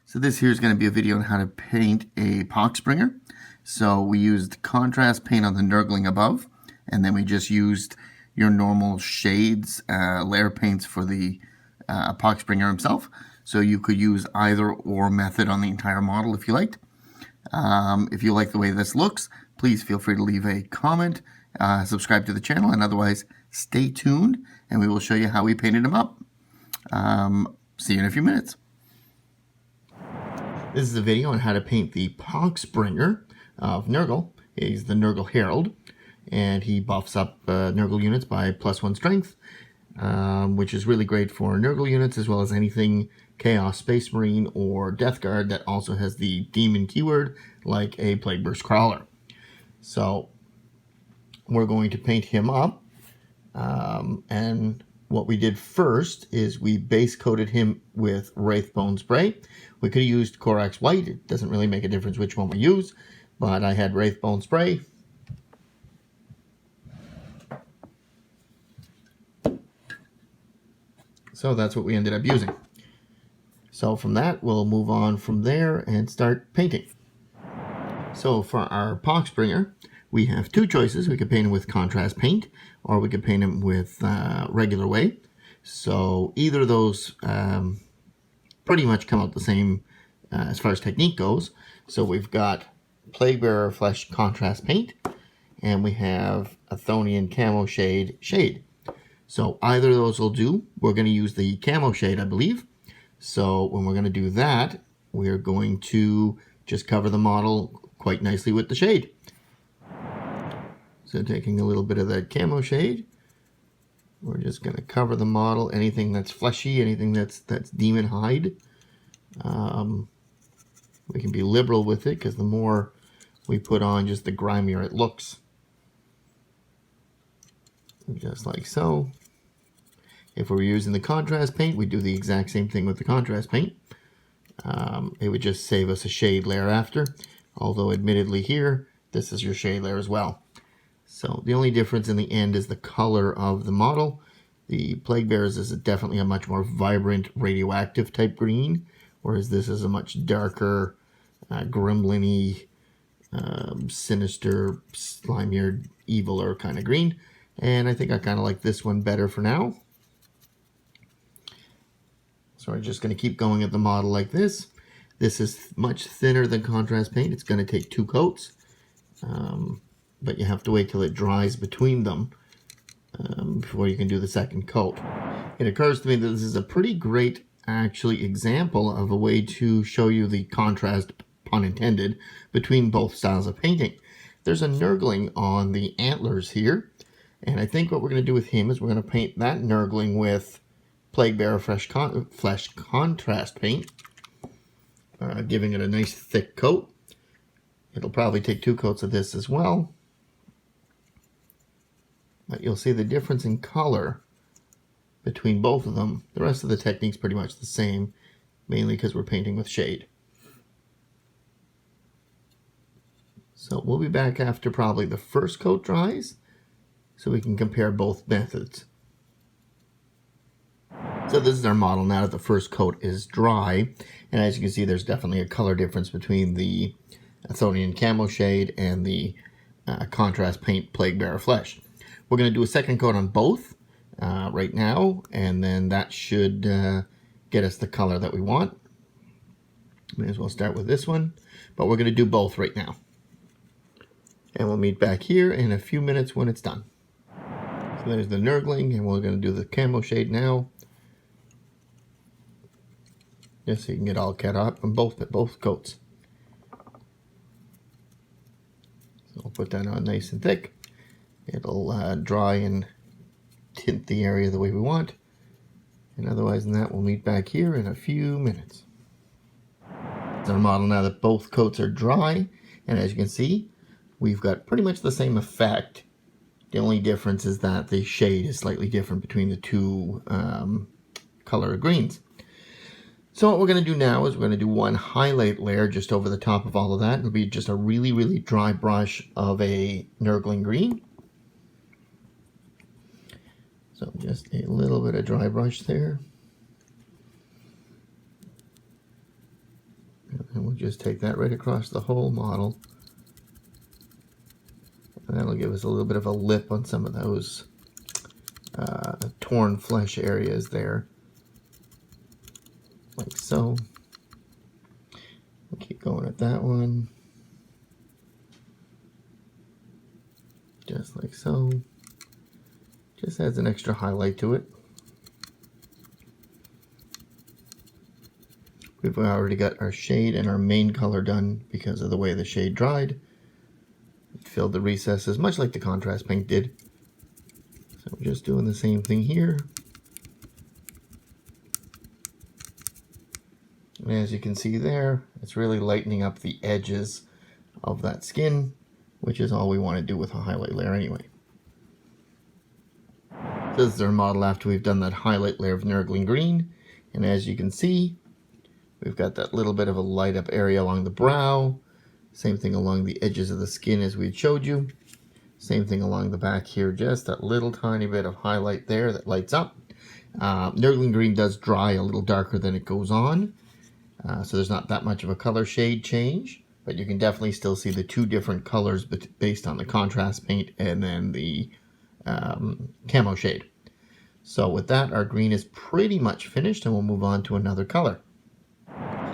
So this here is going to be a video on how to paint a Pox Bringer. So we used contrast paint on the Nurgling above, and then we just used your normal shades, layer paints for the Pox Bringer himself. So you could use either or method on the entire model if you liked. If you like the way this looks, please feel free to leave a comment, subscribe to the channel, and otherwise stay tuned, and we will show you how we painted him up. See you in a few minutes. This is a video on how to paint the Pox Bringer of Nurgle. He's the Nurgle Herald, and he buffs up Nurgle units by +1 strength, which is really great for Nurgle units as well as anything Chaos Space Marine or Death Guard that also has the Daemon keyword, like a Plagueburst Crawler. So we're going to paint him up, and what we did first is we base coated him with Wraithbone spray. We could have used Corax White. It doesn't really make a difference which one we use, but I had Wraithbone spray. So that's what we ended up using. So from that, we'll move on from there and start painting. So for our Pox Bringer, we have two choices. We could paint him with contrast paint, or we could paint him with regular way. So either of those pretty much come out the same as far as technique goes. So we've got Plaguebearer Flesh contrast paint, and we have Athonian Camoshade shade. So either of those will do. We're going to use the Camoshade, I believe. So when we're going to do that, we're going to just cover the model quite nicely with the shade. So taking a little bit of that Camoshade, we're just going to cover the model. Anything that's fleshy, anything that's demon hide. We can be liberal with it because the more we put on, just the grimier it looks. Just like so. If we were using the contrast paint, we'd do the exact same thing with the contrast paint. It would just save us a shade layer after. Although admittedly here, this is your shade layer as well. So the only difference in the end is the color of the model. The Plaguebearers is definitely a much more vibrant radioactive type green, whereas this is a much darker, gremlin-y, sinister, slimier, eviler kind of green. And I think I kind of like this one better for now. So we're just going to keep going at the model like this. This is much thinner than contrast paint. It's going to take 2 coats. But you have to wait till it dries between them before you can do the second coat. It occurs to me that this is a pretty great, actually, example of a way to show you the contrast, pun intended, between both styles of painting. There's a Nurgling on the antlers here, and I think what we're going to do with him is we're going to paint that Nurgling with Plaguebearer Flesh contrast paint, giving it a nice thick coat. It'll probably take 2 coats of this as well. But you'll see the difference in color between both of them. The rest of the technique's pretty much the same, mainly because we're painting with shade. So we'll be back after probably the first coat dries, so we can compare both methods. So this is our model now that the first coat is dry, and as you can see, there's definitely a color difference between the Athonian Camoshade and the contrast paint Plaguebearer Flesh. We're going to do a second coat on both right now, and then that should get us the color that we want. May as well start with this one, but we're going to do both right now. And we'll meet back here in a few minutes when it's done. So there's the Nurgling, and we're going to do the Camoshade now. Just so you can get all cut up on both coats. So we'll put that on nice and thick. It'll dry and tint the area the way we want. And otherwise than that, we'll meet back here in a few minutes. It's our model now that both coats are dry. And as you can see, we've got pretty much the same effect. The only difference is that the shade is slightly different between the two color greens. So what we're going to do now is we're going to do one highlight layer just over the top of all of that. It'll be just a really, really dry brush of a Nurgling Green. So just a little bit of dry brush there. just take that right across the whole model. And that'll give us a little bit of a lip on some of those torn flesh areas there. Like so. We'll keep going at that one. Just like so. Just adds an extra highlight to it. We've already got our shade and our main color done because of the way the shade dried. It filled the recesses much like the contrast paint did. So we're just doing the same thing here. And as you can see there, it's really lightening up the edges of that skin, which is all we want to do with a highlight layer anyway. This is our model after we've done that highlight layer of Nurgling Green. And as you can see, we've got that little bit of a light up area along the brow. Same thing along the edges of the skin as we showed you. Same thing along the back here, just that little tiny bit of highlight there that lights up. Nurgling Green does dry a little darker than it goes on. So there's not that much of a color shade change, but you can definitely still see the two different colors based on the contrast paint and then the camo shade. So with that, our green is pretty much finished, and we'll move on to another color.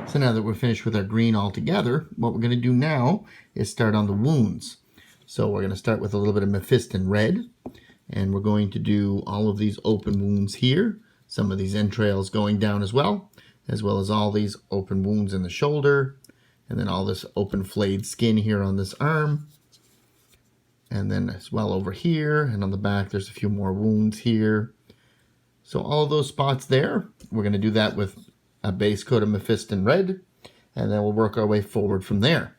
So now that we're finished with our green all together, what we're going to do now is start on the wounds. So we're going to start with a little bit of Mephiston Red, and we're going to do all of these open wounds here, some of these entrails going down as well as all these open wounds in the shoulder, and then all this open flayed skin here on this arm, and then as well over here, and on the back there's a few more wounds here. So all those spots there, we're going to do that with a base coat of Mephiston Red, and then we'll work our way forward from there.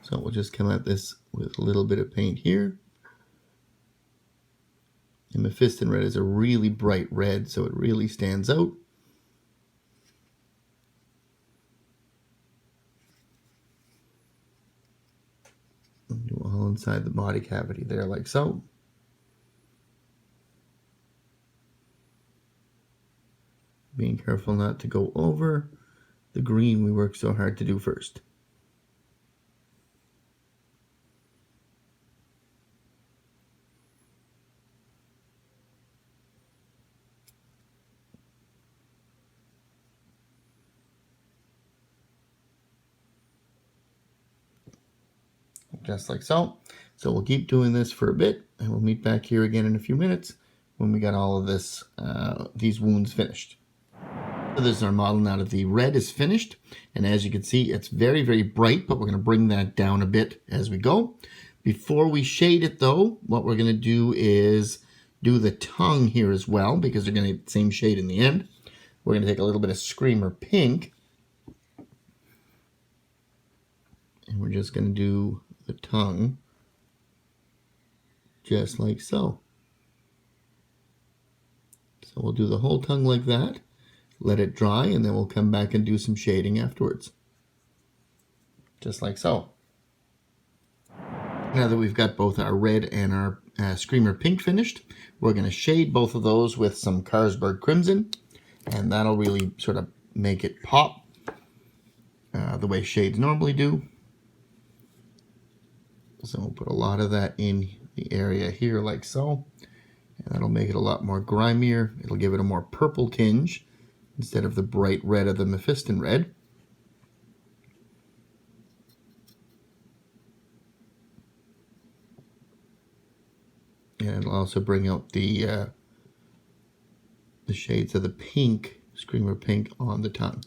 So we'll just come at this with a little bit of paint here. And Mephiston Red is a really bright red, so it really stands out. And do all inside the body cavity there, like so. Being careful not to go over the green we worked so hard to do first. Just like so. So we'll keep doing this for a bit, and we'll meet back here again in a few minutes when we got all of this, these wounds finished. So this is our model now that the red is finished, and as you can see, it's very, very bright, but we're going to bring that down a bit as we go. Before we shade it though, what we're going to do is do the tongue here as well, because they're going to get the same shade in the end. We're going to take a little bit of Screamer Pink, and we're just going to do the tongue just like so. So we'll do the whole tongue like that, let it dry, and then we'll come back and do some shading afterwards. Just like so. Now that we've got both our red and our Screamer Pink finished, we're going to shade both of those with some Carroberg Crimson, and that'll really sort of make it pop the way shades normally do. So we'll put a lot of that in the area here like so, and that'll make it a lot more grimier. It'll give it a more purple tinge instead of the bright red of the Mephiston Red. And it'll also bring out the shades of the pink, Screamer Pink, on the tongue.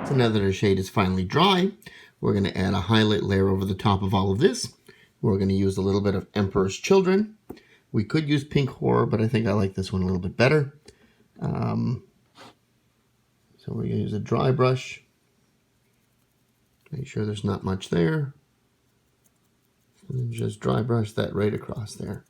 So now that our shade is finally dry, we're going to add a highlight layer over the top of all of this. We're going to use a little bit of Emperor's Children. We could use Pink Horror, but I think I like this one a little bit better. So we're going to use a dry brush. Make sure there's not much there. And then just dry brush that right across there.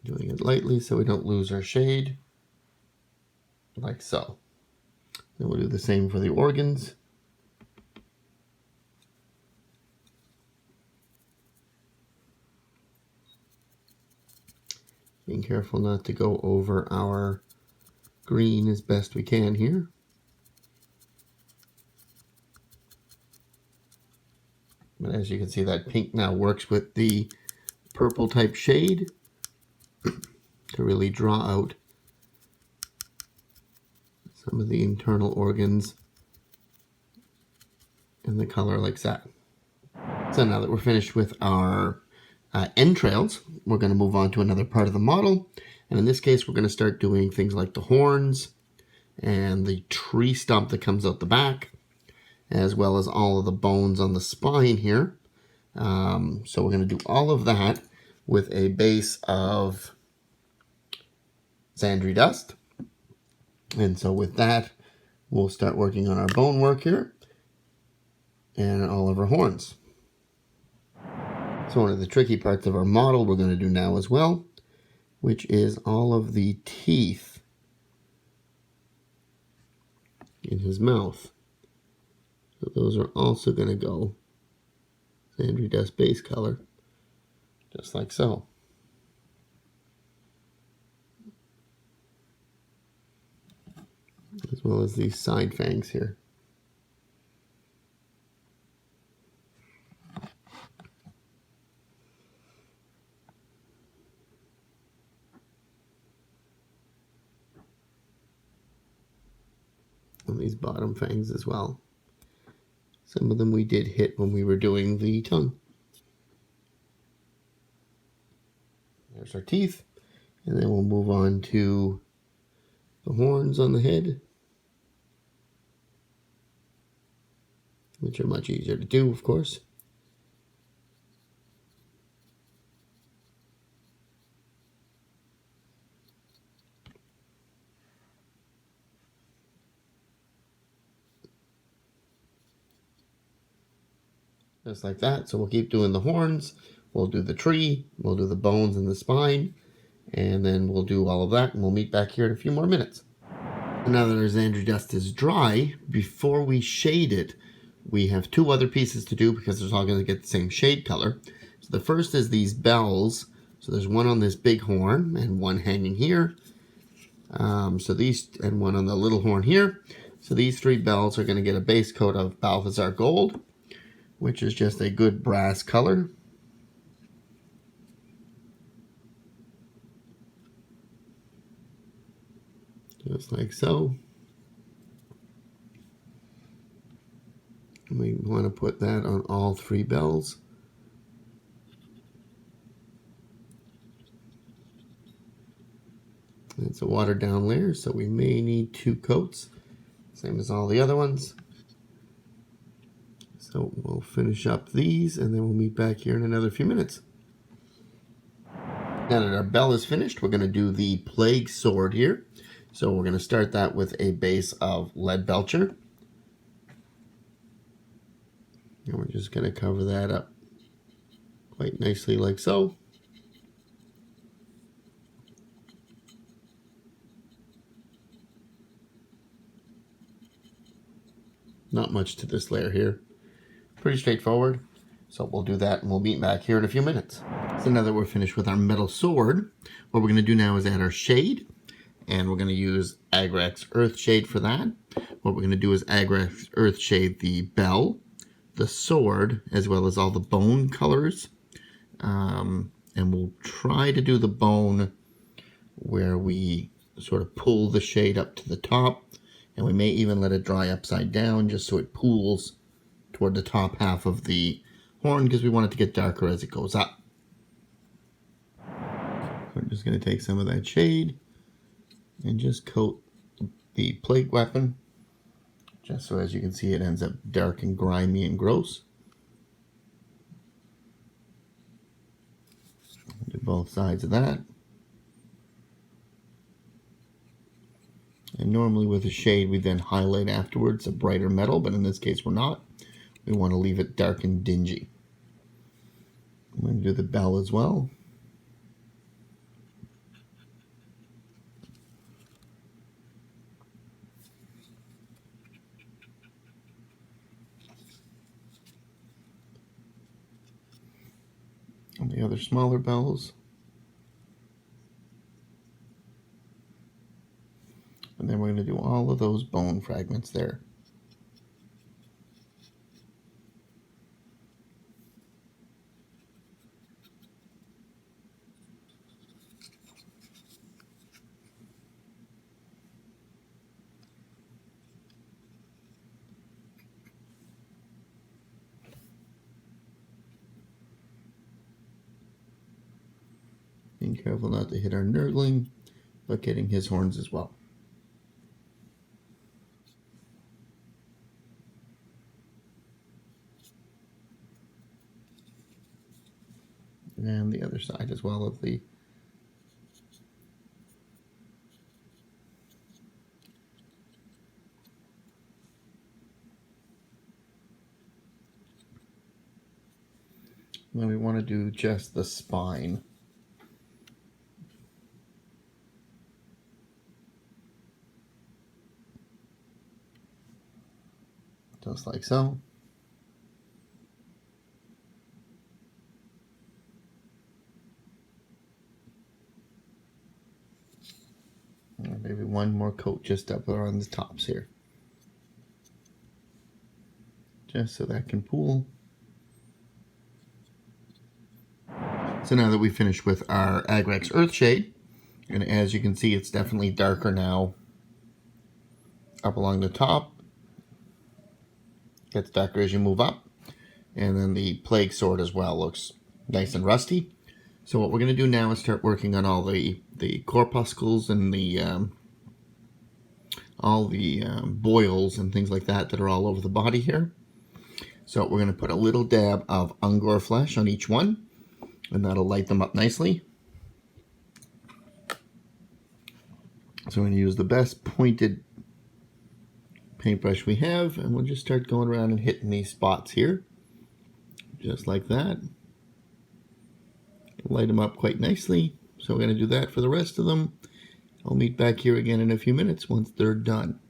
Doing it lightly so we don't lose our shade, like so. And we'll do the same for the organs. Being careful not to go over our green as best we can here. But as you can see, that pink now works with the purple type shade to really draw out some of the internal organs in the color like that. So now that we're finished with our entrails, we're going to move on to another part of the model. And in this case, we're going to start doing things like the horns and the tree stump that comes out the back, as well as all of the bones on the spine here. So we're going to do all of that with a base of Zandri dust. And so with that, we'll start working on our bone work here and all of our horns. So one of the tricky parts of our model we're going to do now as well, which is all of the teeth in his mouth. So those are also going to go Zandri dust base color, just like so. As well as these side fangs here. And these bottom fangs as well. Some of them we did hit when we were doing the tongue. There's our teeth. And then we'll move on to the horns on the head, which are much easier to do, of course. Just like that. So we'll keep doing the horns, we'll do the tree, we'll do the bones and the spine, and then we'll do all of that, and we'll meet back here in a few more minutes. And now that our Zandri dust is dry, before we shade it, we have two other pieces to do because it's all going to get the same shade color. So the first is these bells. So there's one on this big horn and one hanging here. So these, and one on the little horn here. So these three bells are going to get a base coat of Balthasar gold, which is just a good brass color. Just like so. We want to put that on all three bells. It's a watered down layer, so we may need 2 coats, same as all the other ones. So we'll finish up these and then we'll meet back here in another few minutes. Now that our bell is finished, we're going to do the PlagueSword here. So we're going to start that with a base of Leadbelcher. And we're just going to cover that up quite nicely like so. Not much to this layer here. Pretty straightforward. So we'll do that and we'll meet back here in a few minutes. So now that we're finished with our metal sword, what we're going to do now is add our shade. And we're going to use Agrax Earthshade for that. What we're going to do is Agrax Earthshade the bell, the sword, as well as all the bone colors. And we'll try to do the bone where we sort of pull the shade up to the top. And we may even let it dry upside down just so it pools toward the top half of the horn because we want it to get darker as it goes up. We're just going to take some of that shade and just coat the plague weapon just so, as you can see, it ends up dark and grimy and gross. Do both sides of that. And normally with a shade we then highlight afterwards a brighter metal, but in this case we're not. We want to leave it dark and dingy. I'm going to do the bell as well. the other smaller bells. And then we're going to do all of those bone fragments there. Being careful not to hit our Nurgling, but getting his horns as well. And the other side as well of the then we want to do just the spine. Just like so. And maybe one more coat just up around the tops here. Just so that can pool. So now that we've finished with our Agrax Earthshade, and as you can see, it's definitely darker now up along the top. Gets darker as you move up. And then the PlagueSword as well looks nice and rusty. So what we're going to do now is start working on all the corpuscles and all the boils and things like that are all over the body here. So we're going to put a little dab of Ungor flesh on each one, and that'll light them up nicely. So we're going to use the best pointed paintbrush we have, and we'll just start going around and hitting these spots here. Just like that. Light them up quite nicely. So we're going to do that for the rest of them. I'll meet back here again in a few minutes once they're done.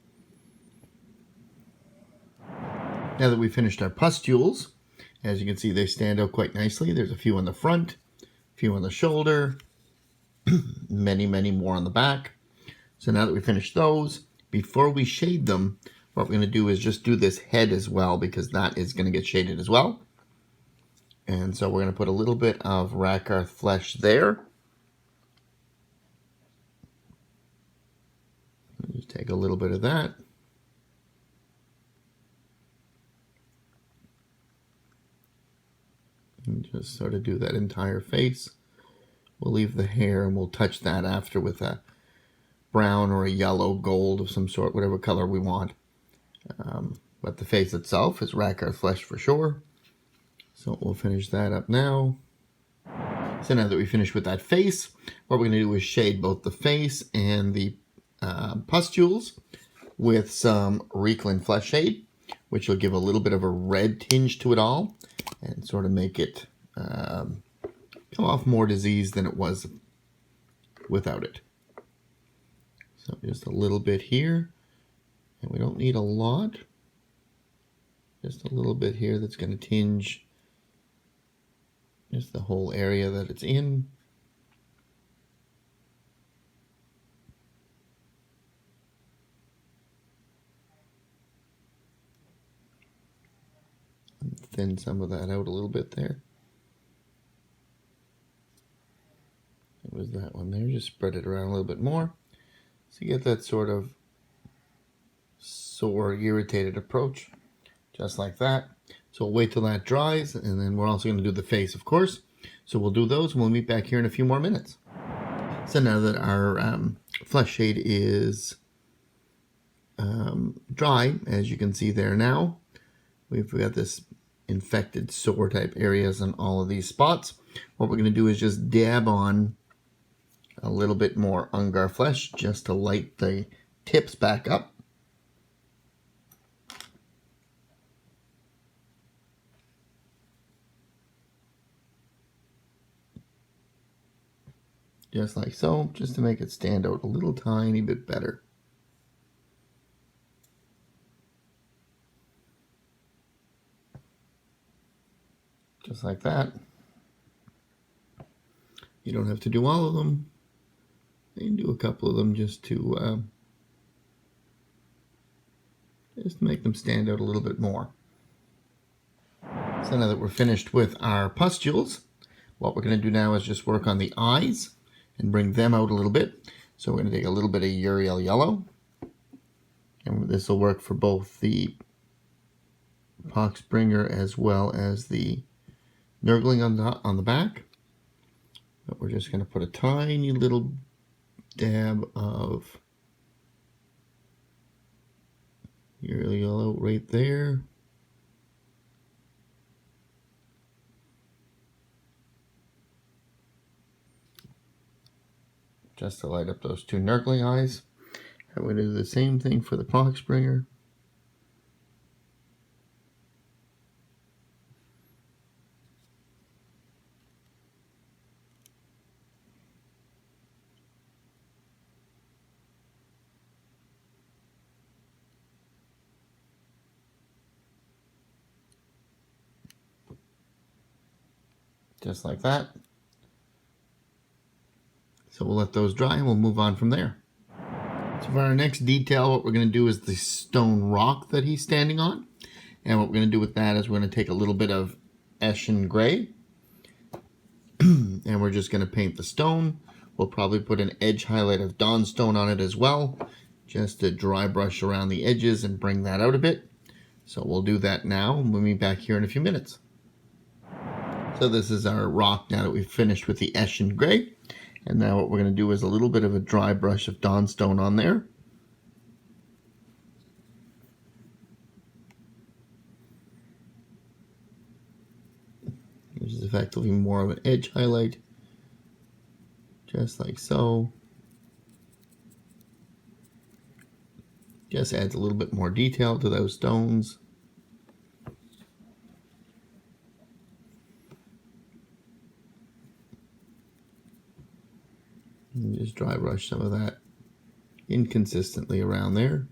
Now that we've finished our pustules, as you can see, they stand out quite nicely. There's a few on the front, a few on the shoulder, many, many more on the back. So now that we finished those, before we shade them, what we're going to do is just do this head as well, because that is going to get shaded as well. And so we're going to put a little bit of Rakarth flesh there. Just take a little bit of that. And just sort of do that entire face. We'll leave the hair and we'll touch that after with a brown or a yellow gold of some sort, whatever color we want. But the face itself is Rakarth flesh for sure. So we'll finish that up now. So now that we finished with that face, what we're going to do is shade both the face and the pustules with some Reikland Fleshshade, which will give a little bit of a red tinge to it all and sort of make it come off more diseased than it was without it. So just a little bit here, and we don't need a lot. Just a little bit here that's going to tinge just the whole area that it's in. And thin some of that out a little bit there. It was that one there. Just spread it around a little bit more. So you get that sort of sore, irritated approach. Just like that. So we'll wait till that dries, and then we're also going to do the face, of course. So we'll do those, and we'll meet back here in a few more minutes. So now that our Fleshshade is dry, as you can see there now, we've got this infected sore type areas on all of these spots. What we're going to do is just dab on a little bit more Ungor flesh just to light the tips back up. Just like so, just to make it stand out a little tiny bit better. Just like that. You don't have to do all of them. You can do a couple of them just to make them stand out a little bit more. So now that we're finished with our pustules, what we're going to do now is just work on the eyes and bring them out a little bit. So we're going to take a little bit of Yriel yellow, and this will work for both the Pox Bringer as well as the Nurgling on the back. But we're just going to put a tiny little dab of Yriel yellow right there. Just to light up those two Nurgling eyes. I'm going to do the same thing for the Pox Bringer. Just like that. So we'll let those dry and we'll move on from there. So for our next detail, what we're going to do is the stone rock that he's standing on. And what we're going to do with that is we're going to take a little bit of Eshen gray. And we're just going to paint the stone. We'll probably put an edge highlight of Dawnstone on it as well, just to dry brush around the edges and bring that out a bit. So we'll do that now, and we'll be back here in a few minutes. So this is our rock now that we've finished with the Eshen gray. And now what we're going to do is a little bit of a dry brush of Dawnstone on there. Which is effectively more of an edge highlight. Just like so. Just adds a little bit more detail to those stones. And just dry brush some of that inconsistently around there.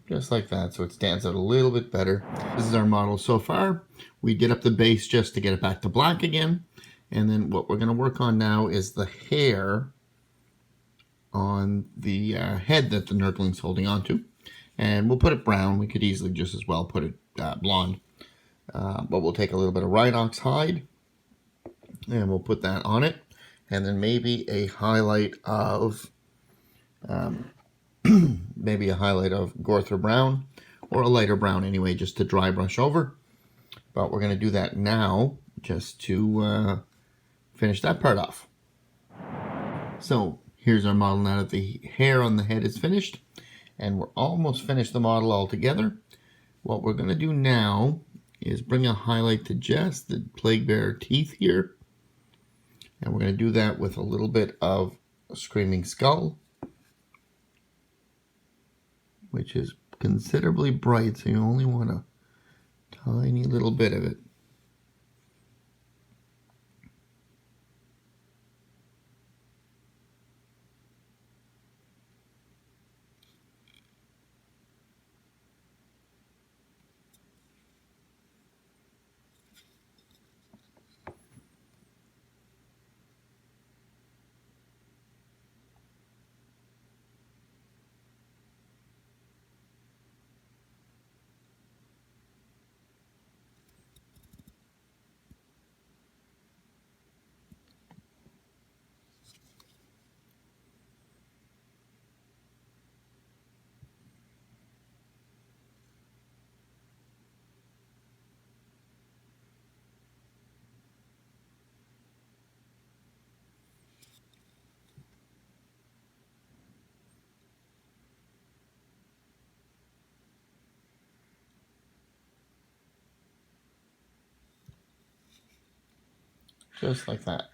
Just like that, so it stands out a little bit better. This is our model so far. We did up the base just to get it back to black again. And then what we're going to work on now is the hair on the head that the Nurgling's holding onto. And we'll put it brown. We could easily just as well put it blonde. But we'll take a little bit of Rhinox hide and we'll put that on it. And then maybe a highlight of Gorthra brown, or a lighter brown anyway, just to dry brush over. But we're going to do that now just to finish that part off. So here's our model now that the hair on the head is finished, and we're almost finished the model altogether. What we're going to do now is bring a highlight to just the Plaguebearer teeth here. And we're going to do that with a little bit of a Screaming Skull, which is considerably bright, so you only want a tiny little bit of it. Just like that.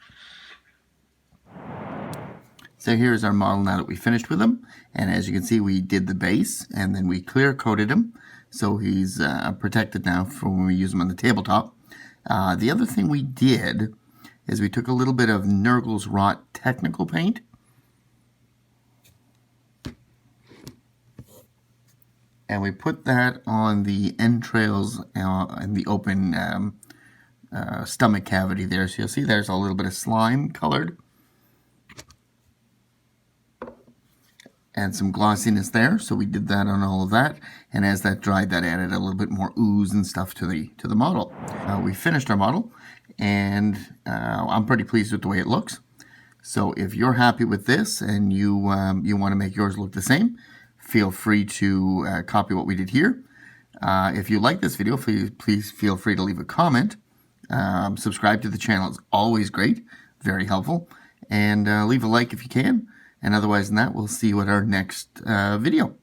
So here's our model now that we finished with him. And as you can see, we did the base and then we clear coated him. So he's protected now for when we use him on the tabletop. The other thing we did is we took a little bit of Nurgle's Rot Technical Paint. And we put that on the entrails in the open stomach cavity there. So you'll see there's a little bit of slime colored. And some glossiness there, so we did that on all of that, and as that dried, that added a little bit more ooze and stuff to the model. We finished our model, and I'm pretty pleased with the way it looks. So if you're happy with this and you want to make yours look the same, feel free to copy what we did here. If you like this video, please feel free to leave a comment. Subscribe to the channel is always great, very helpful, and leave a like if you can. And otherwise than that, we'll see you at our next video.